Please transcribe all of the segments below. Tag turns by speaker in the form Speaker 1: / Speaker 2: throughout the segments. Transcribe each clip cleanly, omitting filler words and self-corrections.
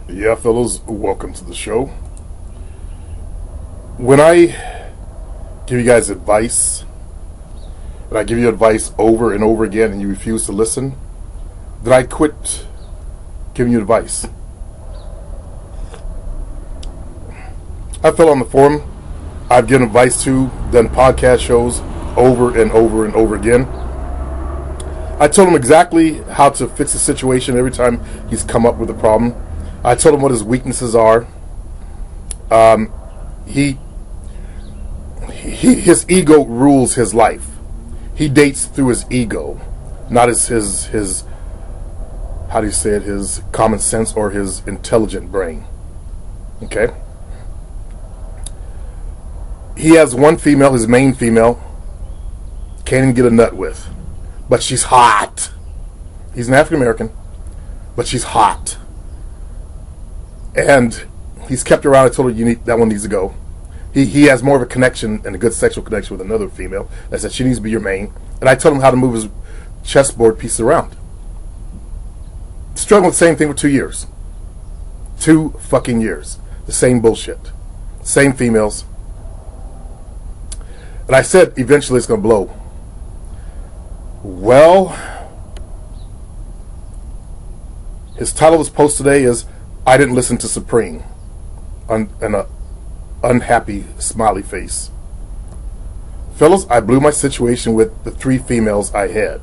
Speaker 1: Yeah, fellas, welcome to the show. When I give you guys advice, and I give you advice over and over again and you refuse to listen, then I quit giving you advice. I fell on the forum. I've given advice to, done podcast shows over and over and over again. I told him exactly how to fix the situation every time he's come up with a problem. I told him what his weaknesses are. His ego rules his life. He dates through his ego, not his how do you say it, his common sense or his intelligent brain. Okay? He has one female, his main female, can't even get a nut with. But she's hot. He's an African American, but she's hot. And he's kept her around. I told her that one needs to go. He has more of a connection and a good sexual connection with another female. I said she needs to be your main. And I told him how to move his chessboard pieces around. Struggling with the same thing for 2 years. 2 fucking years. The same bullshit. Same females. And I said eventually it's going to blow. Well, his title of his post today is I Didn't Listen to Supreme. And a unhappy smiley face. Fellas, I blew my situation with the 3 females I had.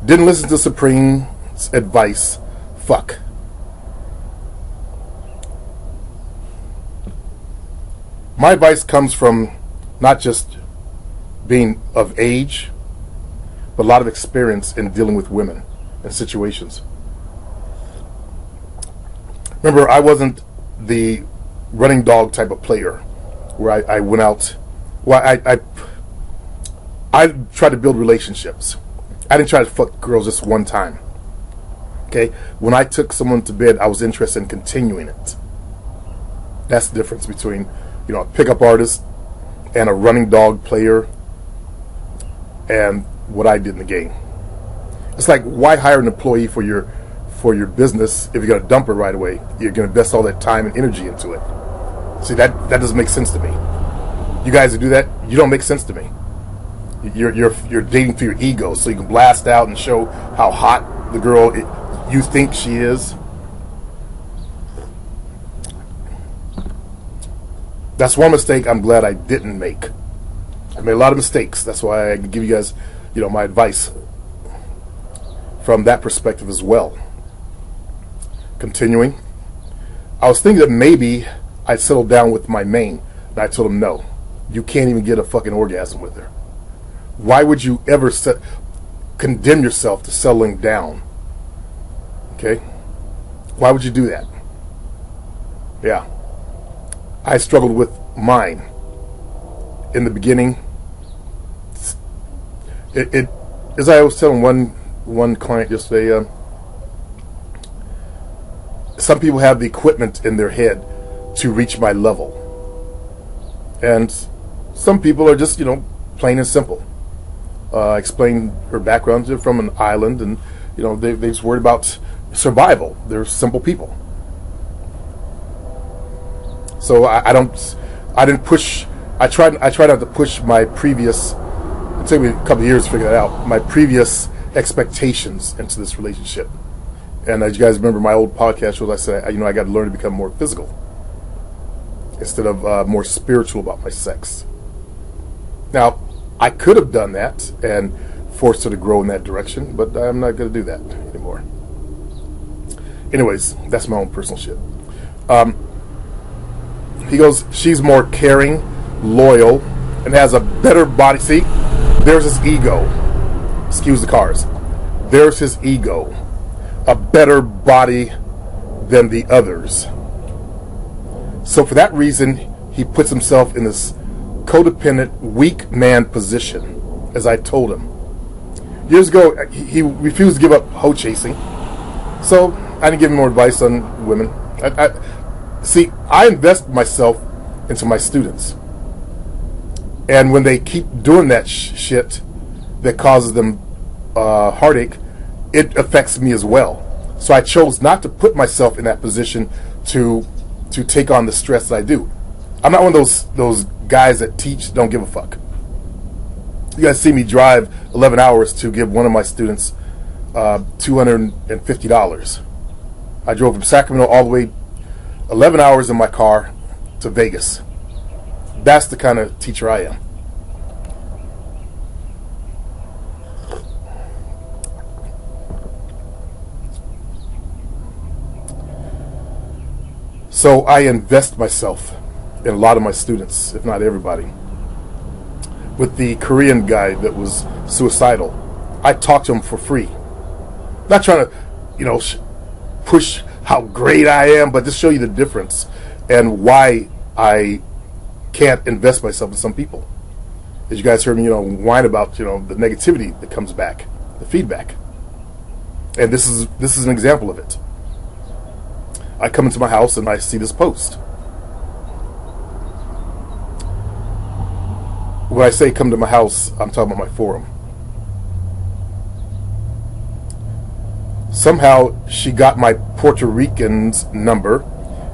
Speaker 1: Didn't listen to Supreme's advice. Fuck. My advice comes from not just being of age, but a lot of experience in dealing with women and situations. Remember, I wasn't the running dog type of player where I went out. Well, I tried to build relationships. I didn't try to fuck girls just one time. Okay? When I took someone to bed, I was interested in continuing it. That's the difference between, a pickup artist and a running dog player and what I did in the game. It's like, why hire an employee for your business if you're going to dump her right away? You're going to invest all that time and energy into it. See, that doesn't make sense to me. You guys who do that, you don't make sense to me. You're dating through your ego, so you can blast out and show how hot the girl you think she is. That's one mistake I'm glad I didn't make. I made a lot of mistakes. That's why I give you guys, my advice from that perspective as well. Continuing, I was thinking that maybe I'd settle down with my main. And I told him, no, you can't even get a fucking orgasm with her. Why would you ever condemn yourself to settling down? Okay? Why would you do that? Yeah. I struggled with mine. In the beginning, it as I was telling one client yesterday, some people have the equipment in their head to reach my level. And some people are just, plain and simple. Explain her background. They're from an island and, they're just worried about survival. They're simple people. So I didn't push. I tried not to push my previous. It took me a couple of years to figure that out. My previous expectations into this relationship. And as you guys remember my old podcast shows, I said, I got to learn to become more physical instead of more spiritual about my sex. Now, I could have done that and forced her to grow in that direction, but I'm not going to do that anymore. Anyways, that's my own personal shit. He goes, she's more caring, loyal, and has a better body. See, there's his ego. Excuse the cars. There's his ego. A better body than the others. So for that reason, he puts himself in this codependent, weak man position, as I told him. Years ago, he refused to give up hoe chasing. So I didn't give him more advice on women. I invest myself into my students. And when they keep doing that shit that causes them heartache, it affects me as well. So I chose not to put myself in that position to take on the stress that I do. I'm not one of those guys that teach don't give a fuck. You guys see me drive 11 hours to give one of my students $250. I drove from Sacramento all the way 11 hours in my car to Vegas. That's the kind of teacher I am. So I invest myself in a lot of my students, if not everybody. With the Korean guy that was suicidal, I talked to him for free. Not trying to, push how great I am, but just show you the difference and why I can't invest myself in some people. As you guys heard me, whine about, the negativity that comes back, the feedback. And this is an example of it. I come into my house and I see this post. When I say come to my house, I'm talking about my forum. Somehow she got my Puerto Rican's number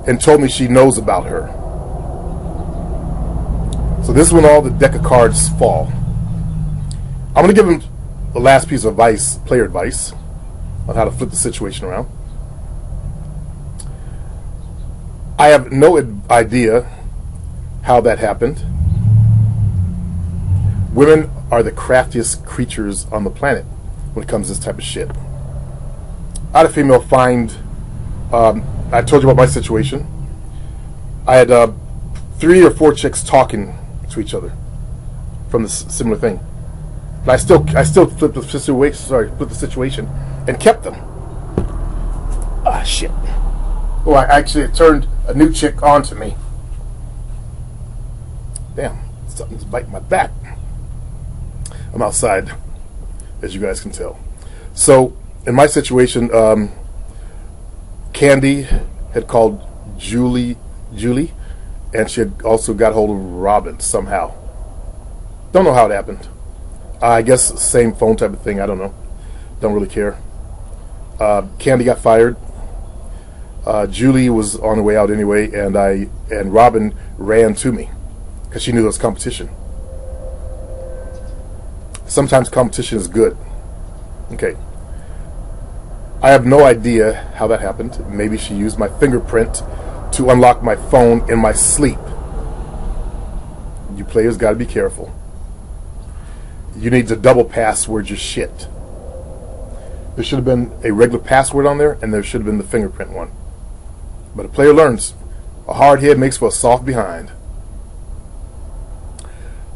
Speaker 1: and told me she knows about her. So this is when all the deck of cards fall. I'm going to give him the last piece of advice, player advice, on how to flip the situation around. I have no idea how that happened. Women are the craftiest creatures on the planet when it comes to this type of shit. I had a female find, I told you about my situation. I had 3 or 4 chicks talking to each other from this similar thing. But I still flipped the situation and kept them. Ah, shit. Oh, it turned a new chick onto me. Damn, something's biting my back. I'm outside, as you guys can tell. So, in my situation, Candy had called Julie, and she had also got hold of Robin somehow. Don't know how it happened. I guess same phone type of thing. I don't know. Don't really care. Candy got fired. Julie was on the way out anyway, and Robin ran to me because she knew there was competition. Sometimes competition is good. Okay. I have no idea how that happened. Maybe she used my fingerprint to unlock my phone in my sleep. You players got to be careful. You need to double password your shit. There should have been a regular password on there, and there should have been the fingerprint one. But a player learns. A hard head makes for a soft behind.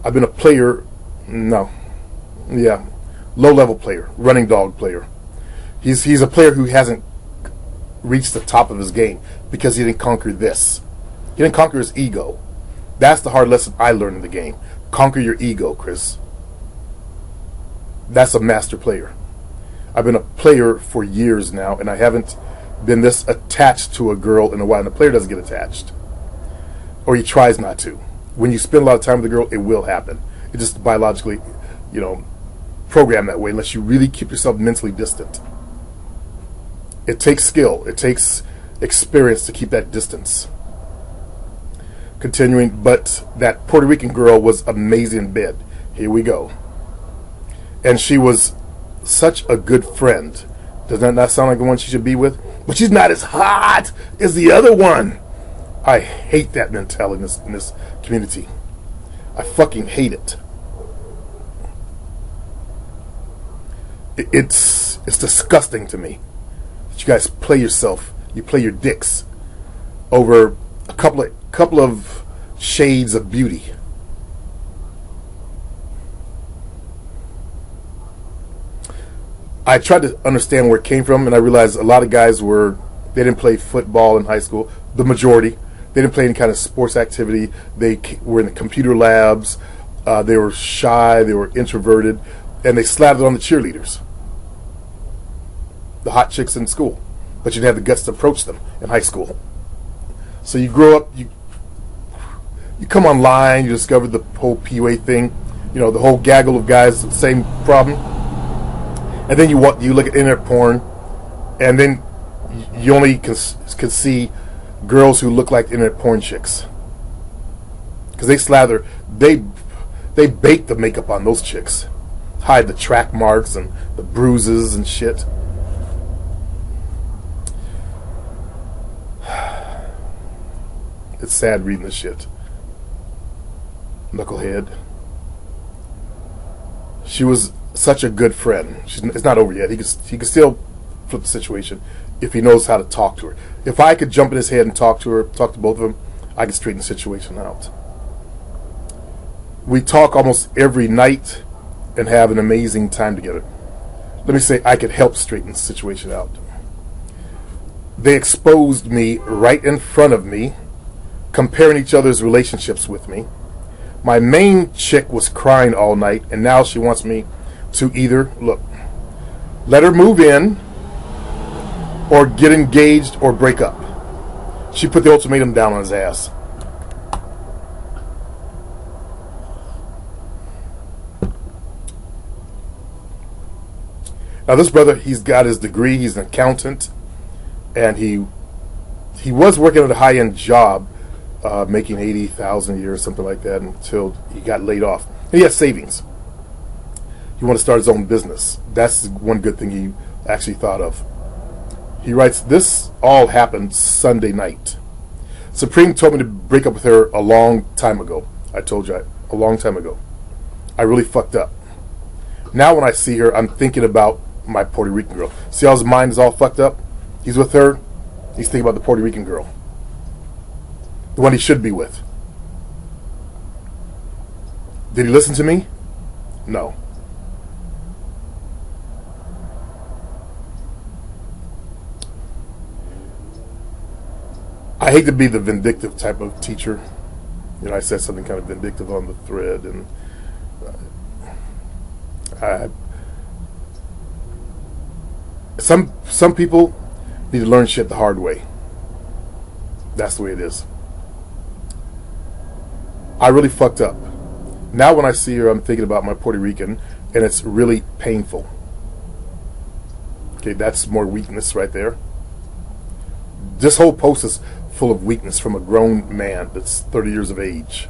Speaker 1: I've been a player, low-level player, running dog player. He's a player who hasn't reached the top of his game because he didn't conquer this. He didn't conquer his ego. That's the hard lesson I learned in the game. Conquer your ego, Chris. That's a master player. I've been a player for years now, and I haven't been this attached to a girl in a while. And the player doesn't get attached. Or he tries not to. When you spend a lot of time with a girl, it will happen. It's just biologically, programmed that way unless you really keep yourself mentally distant. It takes skill. It takes experience to keep that distance. Continuing, but that Puerto Rican girl was amazing in bed. Here we go. And she was such a good friend. Does that not sound like the one she should be with? But she's not as hot as the other one. I hate that mentality in this community. I fucking hate it. It's disgusting to me that you guys play yourself. You play your dicks over a couple of shades of beauty. I tried to understand where it came from, and I realized a lot of guys they didn't play football in high school. The majority. They didn't play any kind of sports activity. They were in the computer labs. They were shy. They were introverted. And they slathered on the cheerleaders. The hot chicks in school. But you didn't have the guts to approach them in high school. So you grow up, you come online, you discover the whole PUA thing. The whole gaggle of guys, same problem. And then you look at internet porn, and then you only can see girls who look like internet porn chicks, because they bake the makeup on those chicks, hide the track marks and the bruises and shit. It's sad reading this shit. Knucklehead. She was such a good friend. It's not over yet. He could still flip the situation if he knows how to talk to her. If I could jump in his head and talk to both of them, I could straighten the situation out. We talk almost every night and have an amazing time together. Let me say, I could help straighten the situation out. They exposed me right in front of me, comparing each other's relationships with me. My main chick was crying all night, and now she wants me to either, let her move in, or get engaged, or break up. She put the ultimatum down on his ass. Now this brother, he's got his degree, he's an accountant, and he was working at a high-end job, making $80,000 a year or something like that, until he got laid off. And he has savings. He wanted to start his own business. That's one good thing he actually thought of. He writes, "This all happened Sunday night. Supreme told me to break up with her a long time ago. I told you, a long time ago. I really fucked up. Now when I see her, I'm thinking about my Puerto Rican girl." See how his mind is all fucked up? He's with her. He's thinking about the Puerto Rican girl. The one he should be with. Did he listen to me? No. I hate to be the vindictive type of teacher. I said something kind of vindictive on the thread, and some people need to learn shit the hard way. That's the way it is. I really fucked up. Now when I see her, I'm thinking about my Puerto Rican, and it's really painful. Okay, that's more weakness right there. This whole post is full of weakness from a grown man that's 30 years of age.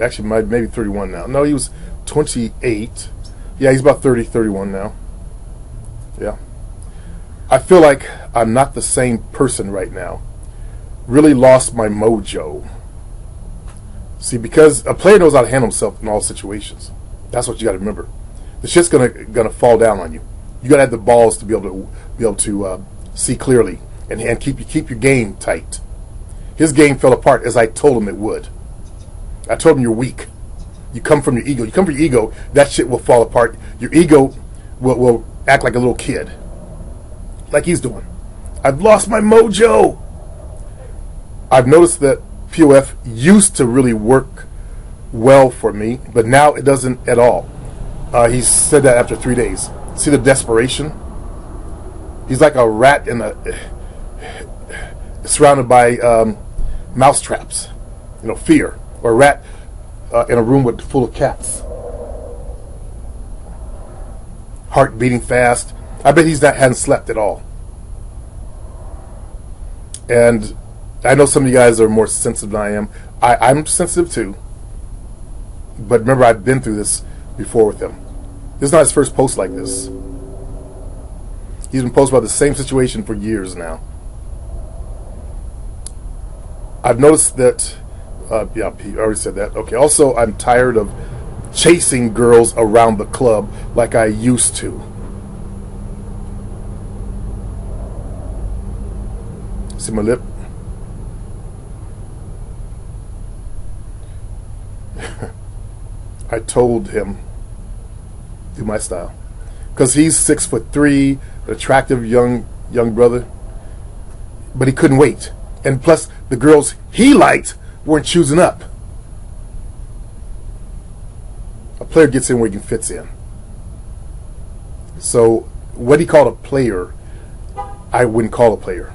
Speaker 1: Actually, maybe 31 now. No, he was 28. Yeah, he's about 30, 31 now. Yeah. I feel like I'm not the same person right now. Really lost my mojo. See, because a player knows how to handle himself in all situations. That's what you got to remember. The shit's gonna fall down on you. You got to have the balls to be able to see clearly and keep your game tight. His game fell apart as I told him it would. I told him you're weak. You come from your ego. You come from your ego, that shit will fall apart. Your ego will act like a little kid. Like he's doing. I've lost my mojo. I've noticed that POF used to really work well for me, but now it doesn't at all. He said that after 3 days. See the desperation? He's like a rat surrounded by mouse traps. Fear. Or a rat in a room full of cats. Heart beating fast. I bet hadn't slept at all. And I know some of you guys are more sensitive than I am. I'm sensitive too. But remember, I've been through this before with him. This is not his first post like this. He's been posting about the same situation for years now. I've noticed that, yeah, Pete already said that. Okay, also, I'm tired of chasing girls around the club like I used to. See my lip? I told him, do my style. Because he's 6'3", an attractive young brother. But he couldn't wait. And plus, the girls he liked weren't choosing up. A player gets in where he fits in. So, what he called a player, I wouldn't call a player.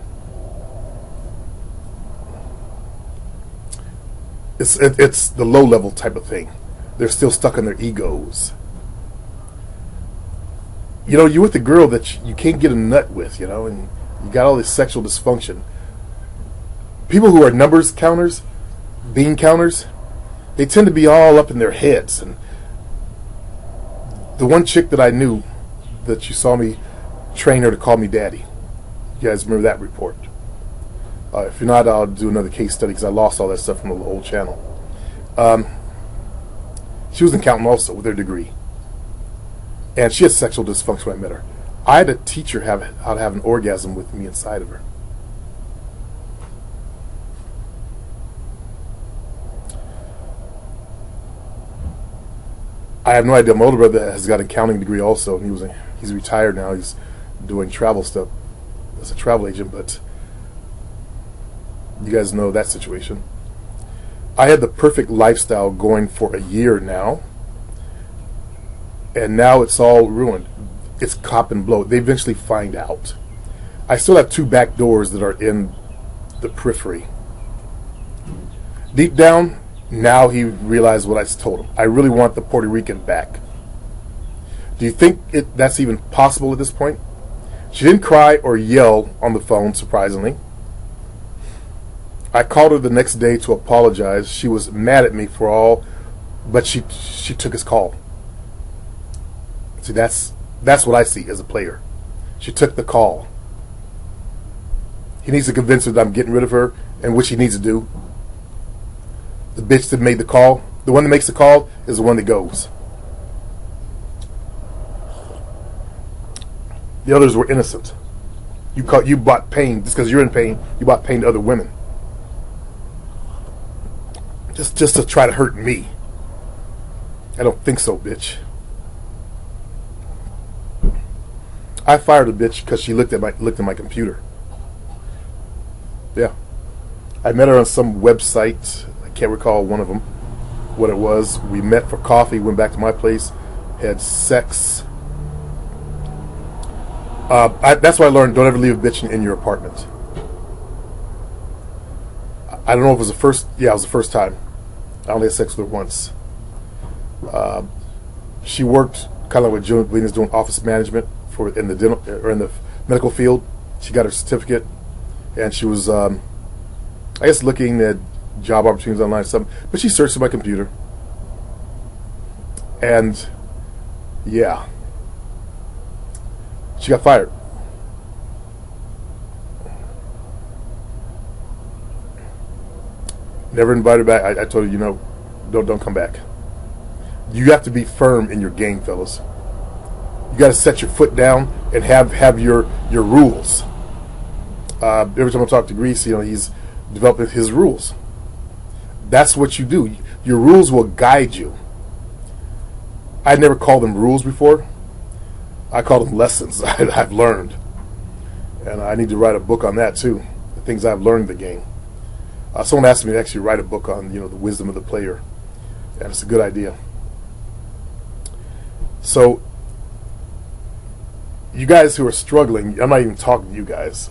Speaker 1: It's the low-level type of thing. They're still stuck in their egos. You're with a girl that you can't get a nut with, and You got all this sexual dysfunction. People who are numbers counters, bean counters, they tend to be all up in their heads. And the one chick that I knew that you saw me train her to call me daddy. You guys remember that report? If you're not, I'll do another case study because I lost all that stuff from the old channel. She was an accountant also with her degree. And she had sexual dysfunction when I met her. I had to teach her how to have an orgasm with me inside of her. I have no idea. My older brother has got an accounting degree also, and he's retired now. He's doing travel stuff as a travel agent, but you guys know that situation. I had the perfect lifestyle going for a year now, and now it's all ruined. It's cop and blow. They eventually find out. I still have 2 back doors that are in the periphery. Deep down, now he realized what I told him. I really want the Puerto Rican back. Do you think that's even possible at this point? She didn't cry or yell on the phone, surprisingly. I called her the next day to apologize. She was mad at me for all, but she took his call. See, that's what I see as a player. She took the call. He needs to convince her that I'm getting rid of her, and which he needs to do. The bitch that made the call, the one that makes the call, is the one that goes. The others were innocent. You bought pain just because you're in pain. You bought pain to other women, just to try to hurt me. I don't think so, bitch. I fired a bitch because she looked at my computer. Yeah, I met her on some website. I can't recall one of them, what it was. We met for coffee. Went back to my place, had sex. That's why I learned: don't ever leave a bitch in your apartment. I don't know if it was the first. Yeah, it was the first time. I only had sex with her once. She worked kind of like what Julian is doing, office management in the dental or in the medical field. She got her certificate, and she was, I guess, looking at job opportunities online or something. But she searched my computer, and yeah, she got fired. Never invited her back. I told her, don't come back. You have to be firm in your game, fellas. You got to set your foot down and have your rules. Every time I talk to Grease, he's developing his rules. That's what you do. Your rules will guide you. I never called them rules before. I call them lessons I've learned. And I need to write a book on that too. The things I've learned in the game. Someone asked me to actually write a book on, the wisdom of the player. And it's a good idea. So, you guys who are struggling, I'm not even talking to you guys.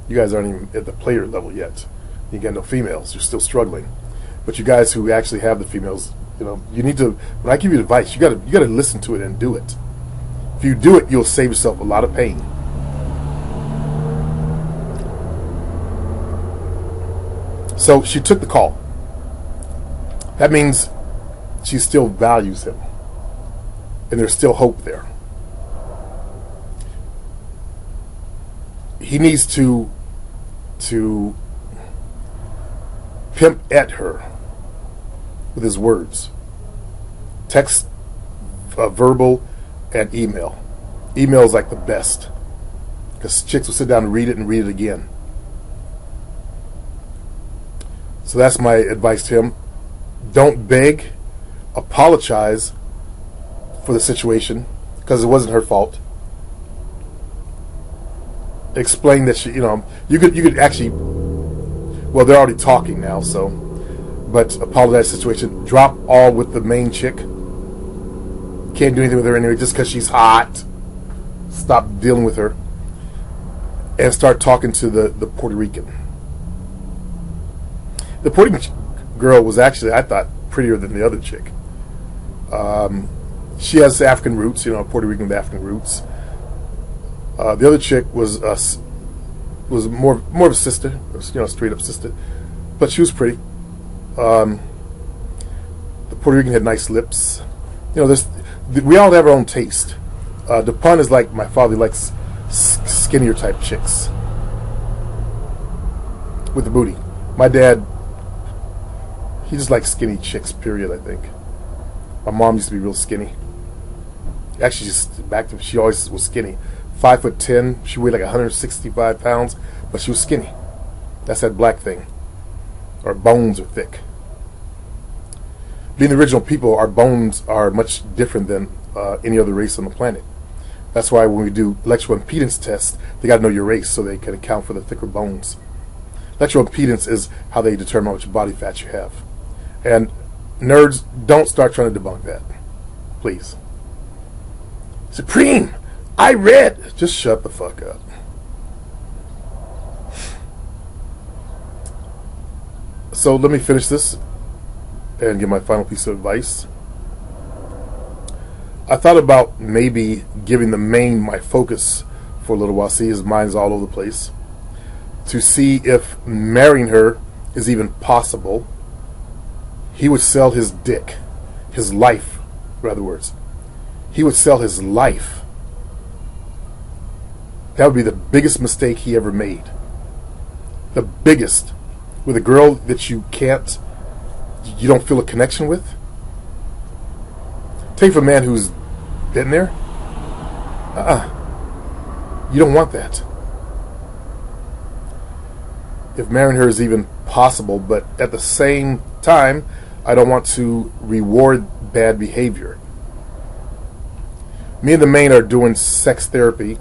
Speaker 1: You guys aren't even at the player level yet. You got no females. You're still struggling. But you guys who actually have the females, you need to. When I give you advice, you got to listen to it and do it. If you do it, you'll save yourself a lot of pain. So she took the call. That means she still values him, and there's still hope there. He needs to pimp at her with his words. Text, verbal, and email. Email is like the best, because chicks will sit down and read it again. So that's my advice to him. Don't beg. Apologize for the situation, because it wasn't her fault. Explain that you could actually, well, they're already talking now, so, but apologize for the situation. Drop all with the main chick. Can't do anything with her anyway just because she's hot. Stop dealing with her and start talking to the Puerto Rican. The Puerto Rican girl was actually, I thought, prettier than the other chick. She has African roots, Puerto Rican with African roots. The other chick was was more of a sister, straight up sister, but she was pretty. The Puerto Rican had nice lips. We all have our own taste. DePun is like my father. He likes skinnier type chicks with the booty. My dad, he just likes skinny chicks, period, I think. My mom used to be real skinny. Actually, she always was skinny. 5'10", she weighed like 165 pounds, but she was skinny. That's that black thing. Our bones are thick. Being the original people, our bones are much different than any other race on the planet. That's why when we do electrical impedance tests, they got to know your race so they can account for the thicker bones. Electrical impedance is how they determine how much body fat you have. And nerds, don't start trying to debunk that. Please. Supreme, I read. Just shut the fuck up. So let me finish this and give my final piece of advice. I thought about maybe giving the main my focus for a little while. See, his mind's all over the place. To see if marrying her is even possible. He would sell his dick, his life, in other words. He would sell his life. That would be the biggest mistake he ever made. The biggest. With a girl that you don't feel a connection with. Take for a man who's been there. You don't want that. If marrying her is even possible, but at the same time, I don't want to reward bad behavior. Me and the main are doing sex therapy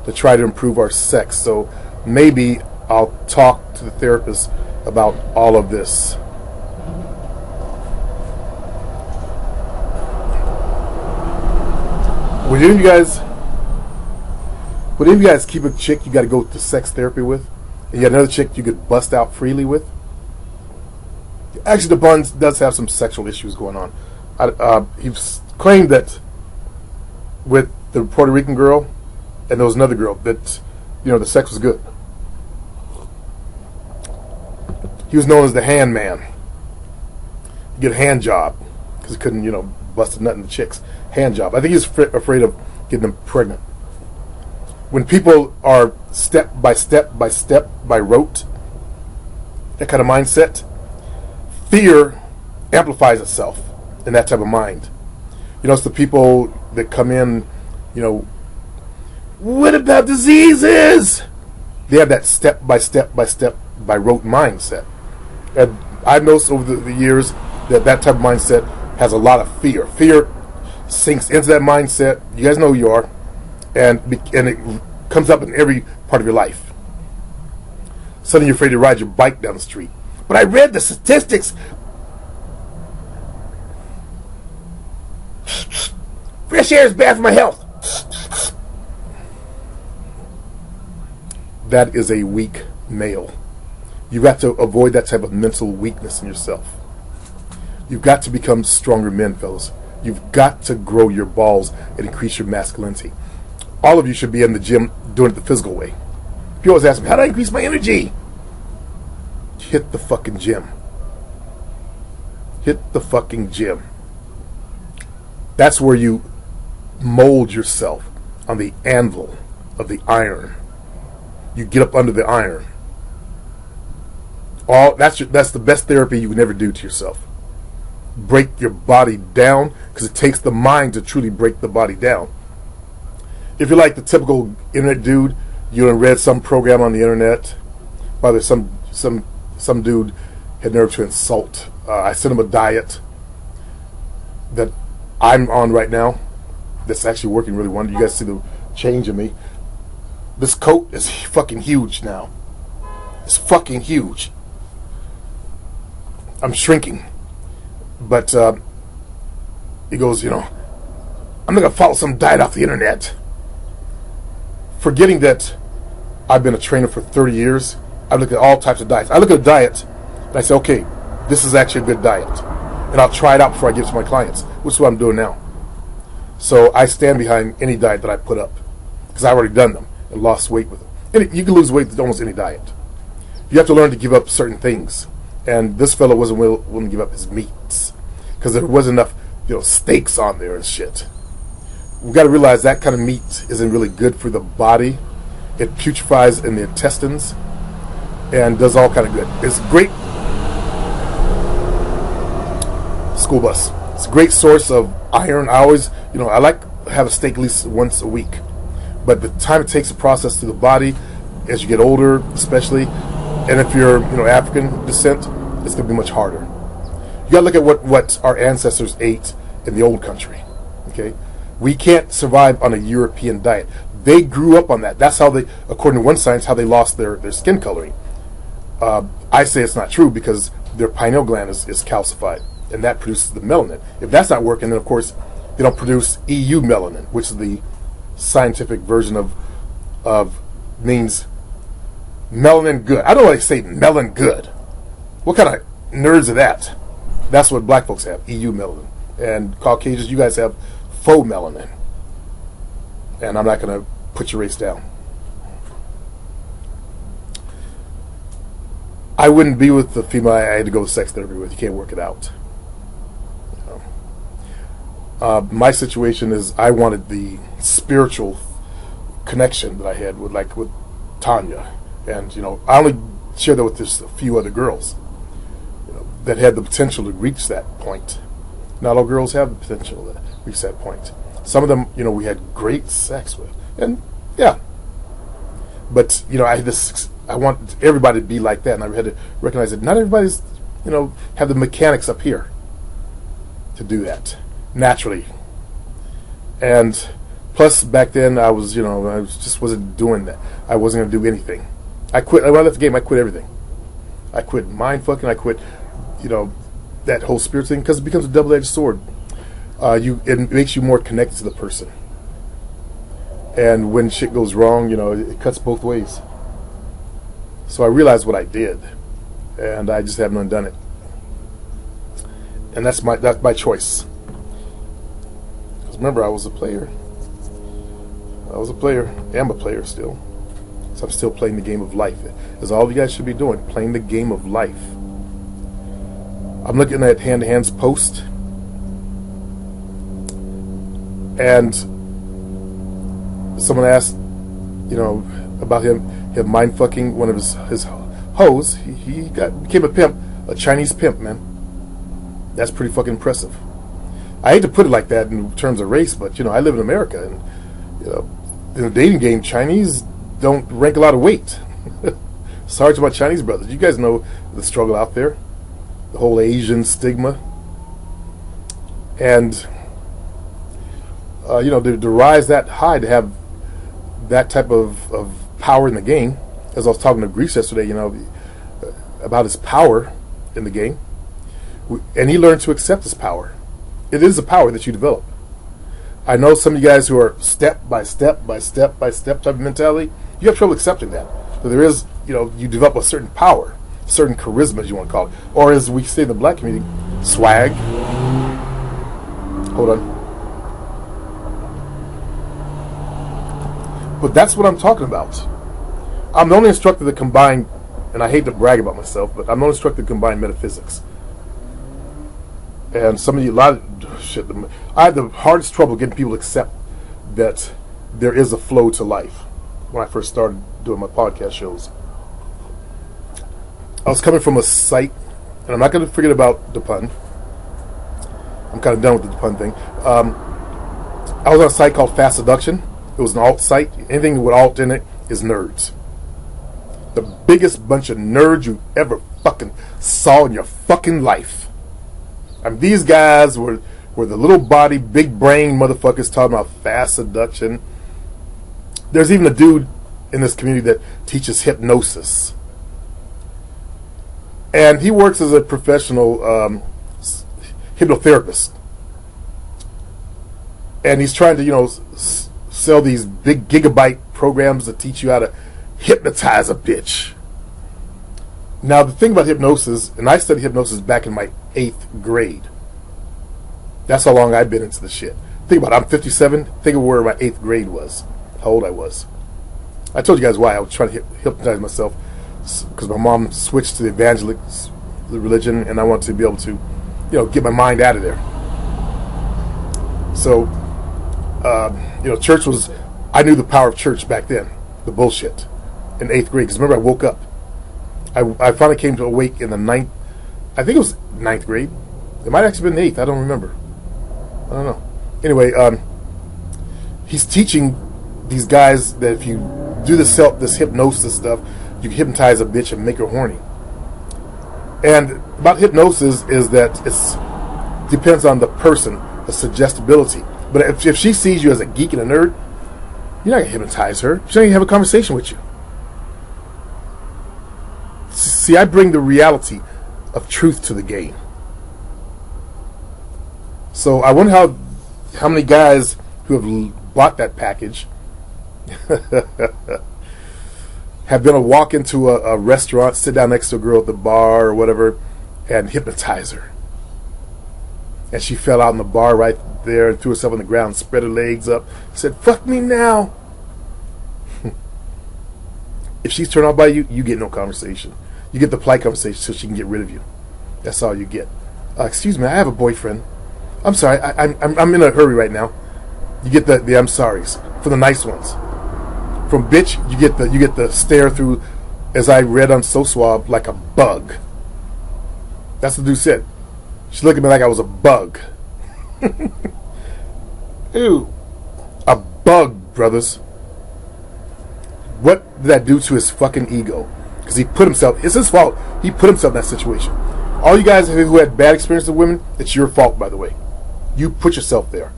Speaker 1: to try to improve our sex, so maybe I'll talk to the therapist about all of this. Would any of you guys keep a chick you got to go to sex therapy with, and you got another chick you could bust out freely with? Actually, the Buns does have some sexual issues going on. He's claimed that with the Puerto Rican girl, and there was another girl, that the sex was good. He was known as the hand man. He'd get a hand job because he couldn't, bust a nut in the chicks. Hand job. I think he was afraid of getting them pregnant. When people are step by step by rote, that kind of mindset, fear amplifies itself in that type of mind. It's the people that come in, what about diseases? They have that step by rote mindset. And I've noticed over the years that type of mindset has a lot of fear. Fear sinks into that mindset. You guys know who you are. And it comes up in every part of your life. Suddenly you're afraid to ride your bike down the street. But I read the statistics. Fresh air is bad for my health. That is a weak male. You've got to avoid that type of mental weakness in yourself. You've got to become stronger men, fellas. You've got to grow your balls and increase your masculinity. All of you should be in the gym doing it the physical way. People always ask me, how do I increase my energy? Hit the fucking gym. Hit the fucking gym. That's where you mold yourself on the anvil of the iron. You get up under the iron. That's the best therapy you can ever do to yourself. Break your body down, because it takes the mind to truly break the body down. If you're like the typical internet dude, you read some program on the internet, whether some dude had nerve to insult. I sent him a diet that I'm on right now that's actually working really well. You guys see the change in me. This coat is fucking huge now. It's fucking huge. I'm shrinking. But he goes, I'm not going to follow some diet off the internet. Forgetting that I've been a trainer for 30 years, I look at all types of diets. I look at a diet and I say, okay, this is actually a good diet. And I'll try it out before I give it to my clients, which is what I'm doing now. So I stand behind any diet that I put up, because I've already done them and lost weight with them. You can lose weight with almost any diet. You have to learn to give up certain things. And this fellow wasn't willing to give up his meats because there wasn't enough, steaks on there and shit. We've got to realize that kind of meat isn't really good for the body. It putrefies in the intestines and does all kind of good. It's great. School bus. It's a great source of iron. I always, I like to have a steak at least once a week. But the time it takes to process through the body as you get older, especially, and if you're, African descent, it's going to be much harder. You got to look at what our ancestors ate in the old country. Okay, we can't survive on a European diet. They grew up on that. That's how they, according to one science, how they lost their skin coloring. I say it's not true because their pineal gland is calcified, and that produces the melanin. If that's not working, then of course they don't produce EU melanin, which is the scientific version of means melanin good. I don't like to say melanin good. What kind of nerds are that? That's what black folks have, EU melanin. And Caucasians, you guys have faux melanin. And I'm not going to put your race down. I wouldn't be with the female I had to go to sex therapy with. You can't work it out. My situation is I wanted the spiritual connection that I had with Tanya. And, I only shared that with just a few other girls that had the potential to reach that point. Not all girls have the potential to reach that point. Some of them, we had great sex with. And, yeah. But, I want everybody to be like that. And I had to recognize that not everybody's, have the mechanics up here to do that naturally. And plus, back then, I was, I just wasn't doing that. I wasn't going to do anything. I quit. When I left the game, I quit everything. I quit mind fucking. I quit, that whole spirit thing because it becomes a double-edged sword. It makes you more connected to the person. And when shit goes wrong, it cuts both ways. So I realized what I did, and I just haven't undone it. And that's my choice. Because remember, I was a player. Am a player still. So I'm still playing the game of life. As all of you guys should be doing, playing the game of life. I'm looking at Hand to Hand's post, and someone asked, about him mind fucking one of his hoes. He became a pimp, a Chinese pimp, man. That's pretty fucking impressive. I hate to put it like that in terms of race, but I live in America, and in the dating game, Chinese don't rank a lot of weight. Sorry to my Chinese brothers. You guys know the struggle out there. The whole Asian stigma. And, to rise that high, to have that type of power in the game, as I was talking to Greece yesterday, about his power in the game. And he learned to accept his power. It is a power that you develop. I know some of you guys who are step by step by step by step type of mentality, you have trouble accepting that. So there is, you develop a certain power, certain charisma, as you want to call it. Or as we say in the black community, swag. Hold on. But that's what I'm talking about. I'm the only instructor that combined, and I hate to brag about myself, but I'm the only instructor that combined metaphysics. And some of you, I had the hardest trouble getting people to accept that there is a flow to life when I first started doing my podcast shows. I was coming from a site, and I'm not going to forget about the pun. I'm kind of done with the pun thing. I was on a site called Fast Seduction. It was an alt site. Anything with alt in it is nerds. The biggest bunch of nerds you ever fucking saw in your fucking life. I mean, these guys were the little body, big brain motherfuckers talking about fast seduction. There's even a dude in this community that teaches hypnosis. And he works as a professional hypnotherapist. And he's trying to, sell these big gigabyte programs that teach you how to hypnotize a bitch. Now, the thing about hypnosis, and I studied hypnosis back in my 8th grade. That's how long I've been into the shit. Think about it, I'm 57. Think of where my 8th grade was. How old I was. I told you guys why I was trying to hypnotize myself, because my mom switched to the evangelic religion, and I wanted to be able to, get my mind out of there. So, church was, I knew the power of church back then, the bullshit, in 8th grade. Because remember, I woke up. I finally came to awake in the 9th, I think it was 9th grade. It might have actually been the 8th, I don't remember. I don't know. Anyway, he's teaching these guys that if you do this hypnosis stuff, you can hypnotize a bitch and make her horny. And about hypnosis is that it depends on the person, the suggestibility. But if she sees you as a geek and a nerd, you're not going to hypnotize her. She's not going to have a conversation with you. See, I bring the reality of truth to the game. So I wonder how many guys who have bought that package have been able to walk into a restaurant, sit down next to a girl at the bar or whatever, and hypnotize her. And she fell out in the bar right there and threw herself on the ground, spread her legs up, said, "Fuck me now." If she's turned off by you, you get no conversation. You get the polite conversation so she can get rid of you. That's all you get. Excuse me, I have a boyfriend. I'm sorry, I'm in a hurry right now. You get the I'm sorries for the nice ones. From bitch, you get the stare through, as I read on So Suave, like a bug. That's what the dude said. She looked at me like I was a bug. Ew. A bug, brothers. What did that do to his fucking ego? Because it's his fault. He put himself in that situation. All you guys who had bad experiences with women, it's your fault, by the way. You put yourself there.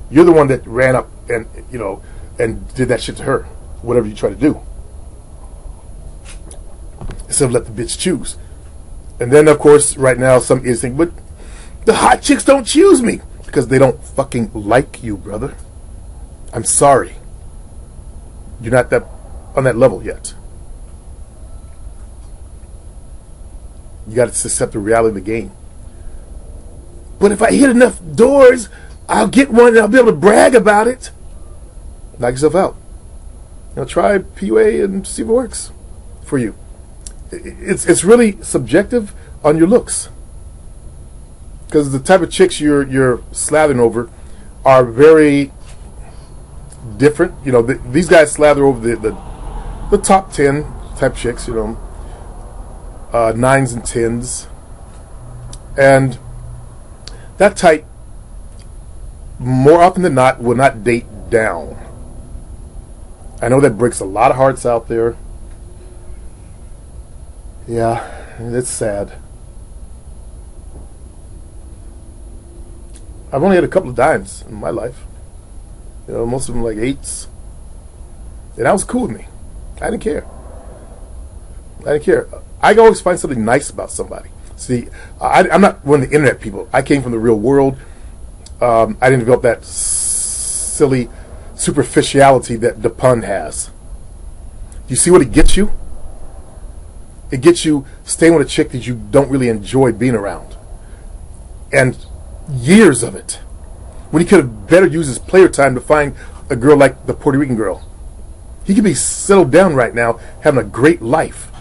Speaker 1: You're the one that ran up and did that shit to her. Whatever you try to do. Instead of let the bitch choose. And then, of course, right now, some idiots think, but the hot chicks don't choose me. Because they don't fucking like you, brother. I'm sorry. You're not on that level yet. You got to accept the reality of the game. But if I hit enough doors, I'll get one and I'll be able to brag about it. Knock yourself out. Try PUA and see if it works for you. It's really subjective on your looks. Because the type of chicks you're slathering over are very different. These guys slather over the top 10 type chicks, 9s and 10s. And that type, more often than not, will not date down. I know that breaks a lot of hearts out there. Yeah, it's sad. I've only had a couple of dimes in my life. Most of them like 8s. And that was cool with me. I didn't care. I can always find something nice about somebody. See, I'm not one of the internet people. I came from the real world. I didn't develop that silly superficiality that DePun has. You see what it gets you? It gets you staying with a chick that you don't really enjoy being around. And years of it. When he could have better used his player time to find a girl like the Puerto Rican girl. He could be settled down right now, having a great life.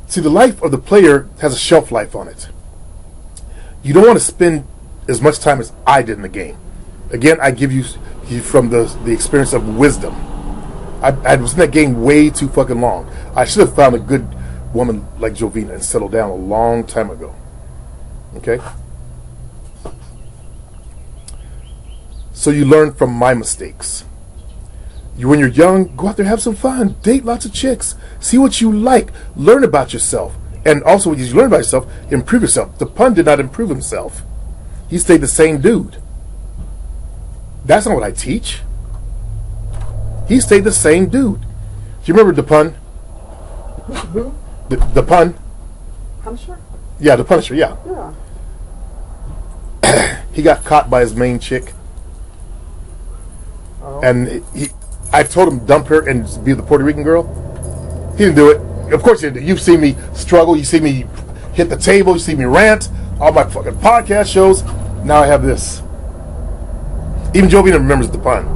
Speaker 1: See, the life of the player has a shelf life on it. You don't want to spend as much time as I did in the game. Again, I give you from the experience of wisdom. I was in that game way too fucking long. I should have found a good woman like Jovina and settled down a long time ago. Okay? So you learn from my mistakes. When you're young, go out there, have some fun, date lots of chicks, see what you like, learn about yourself. And also, when you learn about yourself, improve yourself. DePun did not improve himself. He stayed the same dude. That's not what I teach. He stayed the same dude. Do you remember DePun? DePun?
Speaker 2: Punisher?
Speaker 1: Yeah, the Punisher, yeah.
Speaker 2: Yeah.
Speaker 1: He got caught by his main chick.
Speaker 2: Oh.
Speaker 1: And I told him dump her and be the Puerto Rican girl. He didn't do it. Of course he didn't. You've seen me struggle. You see me hit the table. You see me rant. All my fucking podcast shows. Now I have this. Even Jovina remembers the pun.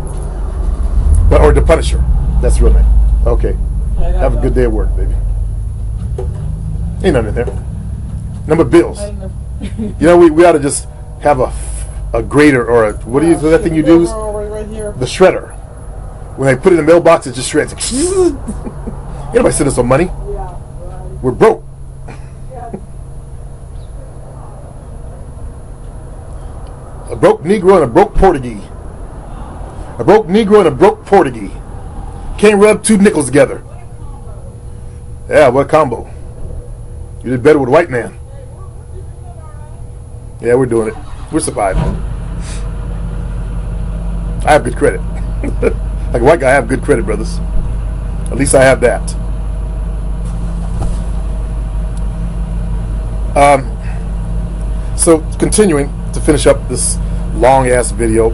Speaker 1: Or the Punisher. That's the real name. Okay. Have a good day at work, baby. Ain't nothing in there. Number bills. You know, we ought to just have a grater or a, what do you, that thing you do?
Speaker 2: Right here.
Speaker 1: The shredder. When they put it in the mailbox, it just shreds. Anybody send us some money? We're broke. A broke Negro and a broke Portuguese. A broke Negro and a broke Portuguese. Can't rub two nickels together. Yeah, what a combo. You did better with a white man. Yeah, we're doing it. We're surviving. I have good credit. Like a white guy, I have good credit, brothers. At least I have that. So, continuing to finish up this long-ass video.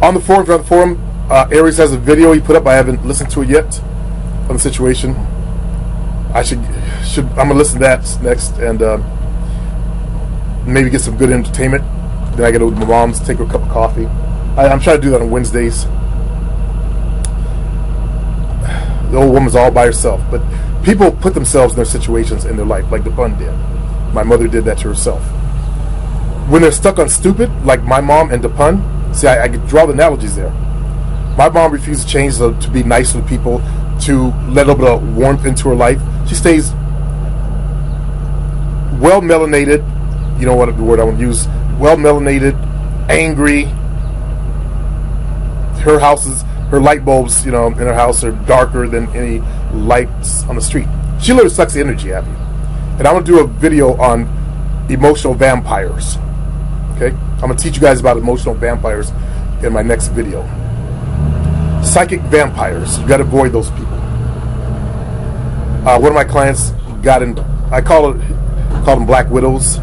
Speaker 1: On the forum, Aries has a video he put up. I haven't listened to it yet on the situation. I'm gonna listen to that next and maybe get some good entertainment. Then I gotta go to my mom's, take her a cup of coffee. I'm trying to do that on Wednesdays. The old woman's all by herself, but people put themselves in their situations in their life, like DePun did. My mother did that to herself. When they're stuck on stupid, like my mom and DePun, see, I could draw the analogies there. My mom refused to change to be nice to people, to let a little bit of warmth into her life. She stays well melanated, you know what the word I want to use, well melanated, angry. Her light bulbs, you know, in her house are darker than any lights on the street. She literally sucks the energy out of you. And I want to do a video on emotional vampires. Okay? I'm going to teach you guys about emotional vampires in my next video. Psychic vampires. You got to avoid those people. One of my clients got in, I call them black widows.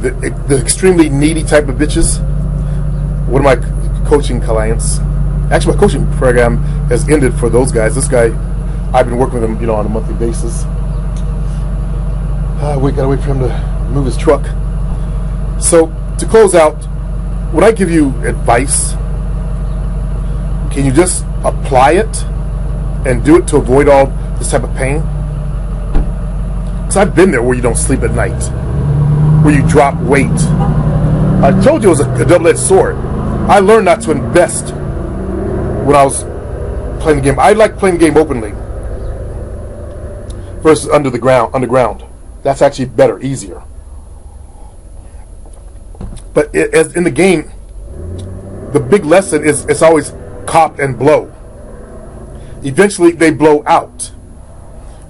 Speaker 1: The extremely needy type of bitches. One of my coaching clients, actually my coaching program has ended for those guys. This guy, I've been working with him, you know, on a monthly basis. We gotta wait for him to move his truck. So to close out, when I give you advice, can you just apply it and do it to avoid all this type of pain? Because I've been there where you don't sleep at night, where you drop weight. I told you it was a double-edged sword. I learned not to invest when I was playing the game. I like playing the game openly versus underground. That's actually better, easier. But as in the game, the big lesson is it's always cop and blow. Eventually, they blow out.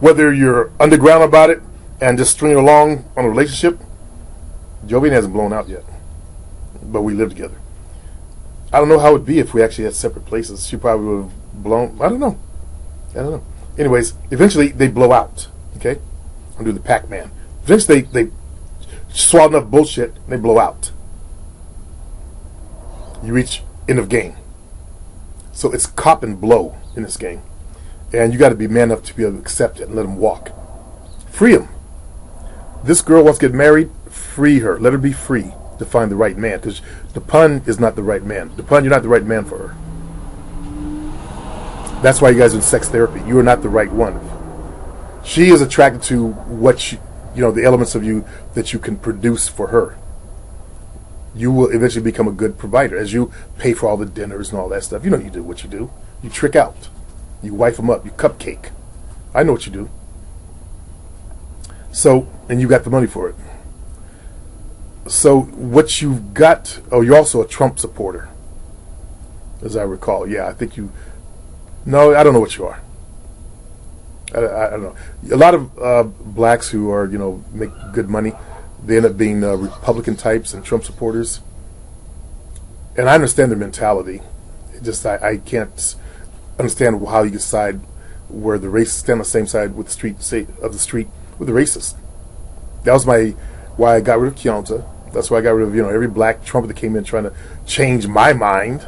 Speaker 1: Whether you're underground about it and just string along on a relationship, Jovian hasn't blown out yet, but we live together. I don't know how it would be if we actually had separate places. She probably would have blown. I don't know. Anyways, eventually they blow out. Okay, I'll do the Pac-Man. Eventually they swallow enough bullshit and they blow out. You reach end of game. So it's cop and blow in this game, and you got to be man enough to be able to accept it and let them walk. Free them. This girl wants to get married. Free her. Let her be free to find the right man, because DePun is not the right man. DePun, you're not the right man for her. That's why you guys are in sex therapy. You are not the right one. She is attracted to what you know, the elements of you that you can produce for her. You will eventually become a good provider as you pay for all the dinners and all that stuff. You know you do what you do. You trick out. You wife them up. You cupcake. I know what you do. So, and you got the money for it. So what you've got, you're also a Trump supporter, as I recall. Yeah, I think you, no, I don't know what you are. I don't know. A lot of blacks who are, you know, make good money, they end up being Republican types and Trump supporters. And I understand their mentality. I can't understand how you decide where the racists stand on the same side with the street with the racists. That was why I got rid of Keonta. That's why I got rid of, you know, every black Trump that came in trying to change my mind,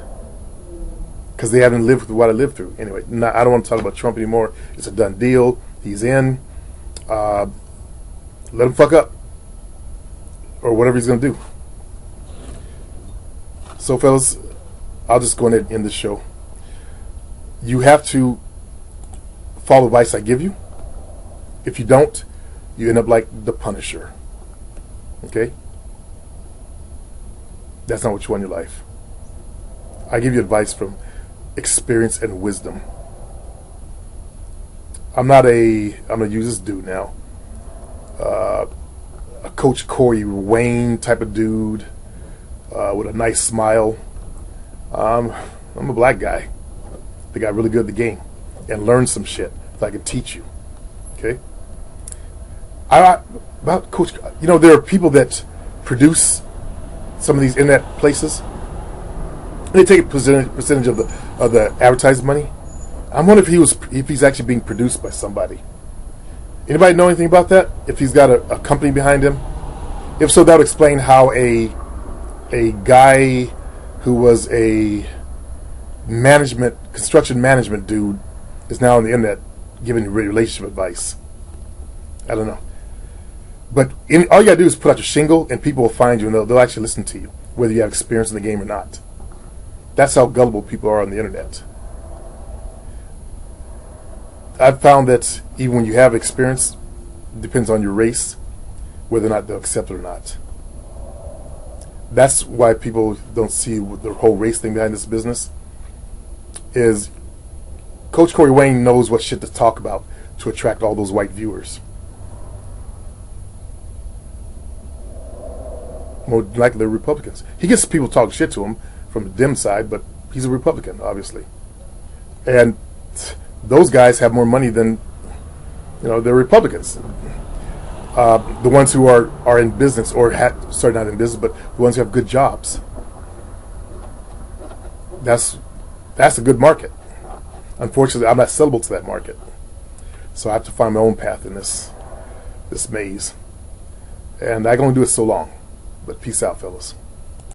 Speaker 1: because they haven't lived through what I lived through. Anyway, I don't want to talk about Trump anymore. It's a done deal. He's in. Let him fuck up, or whatever he's going to do. So, fellas, I'll just go ahead and end the show. You have to follow advice I give you. If you don't, you end up like the Punisher. Okay? That's not what you want in your life. I give you advice from experience and wisdom. I'm going to use this dude now. A Coach Corey Wayne type of dude with a nice smile. I'm a black guy that got really good at the game and learned some shit that I can teach you. Okay? About Coach, there are people that produce some of these internet places. And they take a percentage of the advertising money. I wonder if he's actually being produced by somebody. Anybody know anything about that? If he's got a company behind him? If so, that would explain how a guy who was a construction management dude is now on the internet giving relationship advice. I don't know. But all you gotta do is put out your shingle and people will find you and they'll actually listen to you, whether you have experience in the game or not. That's how gullible people are on the internet. I've found that even when you have experience, it depends on your race, whether or not they'll accept it or not. That's why people don't see the whole race thing behind this business. Is Coach Corey Wayne knows what shit to talk about to attract all those white viewers. More likely they're Republicans. He gets people talking shit to him from the Dem side, but he's a Republican, obviously. And those guys have more money than, they're Republicans. The ones who are in business, or sorry, not in business, but the ones who have good jobs. That's a good market. Unfortunately, I'm not sellable to that market. So I have to find my own path in this maze. And I can only do it so long. But peace out, fellas.